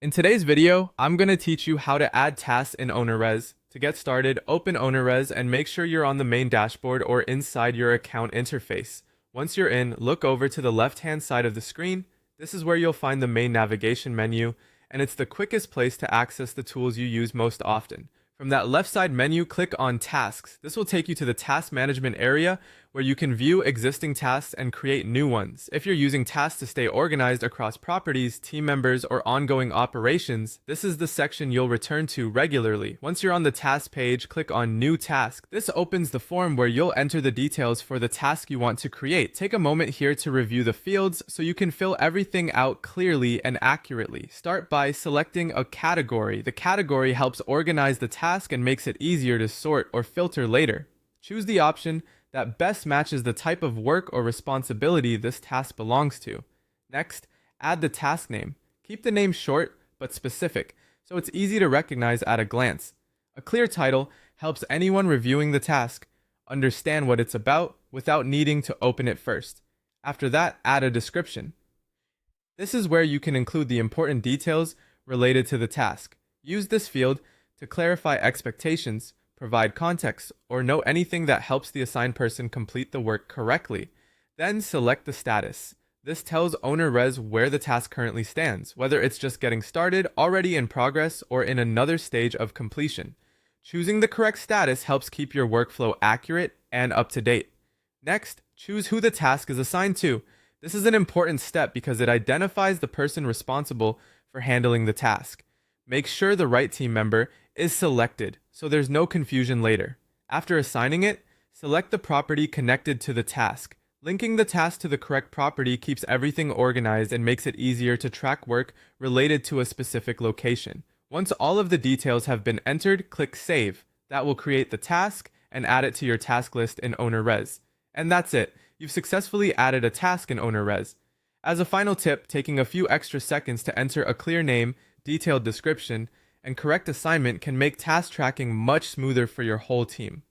In today's video, I'm going to teach you how to add tasks in Ownerrez. To get started, open Ownerrez and make sure you're on the main dashboard or inside your account interface. Once you're in, look over to the left-hand side of the screen. This is where you'll find the main navigation menu, and it's the quickest place to access the tools you use most often. From that left side menu, click on Tasks. This will take you to the task management area where you can view existing tasks and create new ones. If you're using tasks to stay organized across properties, team members, or ongoing operations, this is the section you'll return to regularly. Once you're on the task page, click on New Task. This opens the form where you'll enter the details for the task you want to create. Take a moment here to review the fields so you can fill everything out clearly and accurately. Start by selecting a category. The category helps organize the task and makes it easier to sort or filter later. Choose the option that best matches the type of work or responsibility this task belongs to. Next, add the task name. Keep the name short but specific, so it's easy to recognize at a glance. A clear title helps anyone reviewing the task understand what it's about without needing to open it first. After that, add a description. This is where you can include the important details related to the task. Use this field to clarify expectations, provide context, or note anything that helps the assigned person complete the work correctly. Then select the status. This tells Ownerrez where the task currently stands, whether it's just getting started, already in progress, or in another stage of completion. Choosing the correct status helps keep your workflow accurate and up to date. Next, choose who the task is assigned to. This is an important step because it identifies the person responsible for handling the task. Make sure the right team member is selected so there's no confusion later. After assigning it, select the property connected to the task. Linking the task to the correct property keeps everything organized and makes it easier to track work related to a specific location. Once all of the details have been entered, click Save. That will create the task and add it to your task list in Ownerrez. And that's it. You've successfully added a task in Ownerrez. As a final tip, taking a few extra seconds to enter a clear name, detailed description, and correct assignment can make task tracking much smoother for your whole team.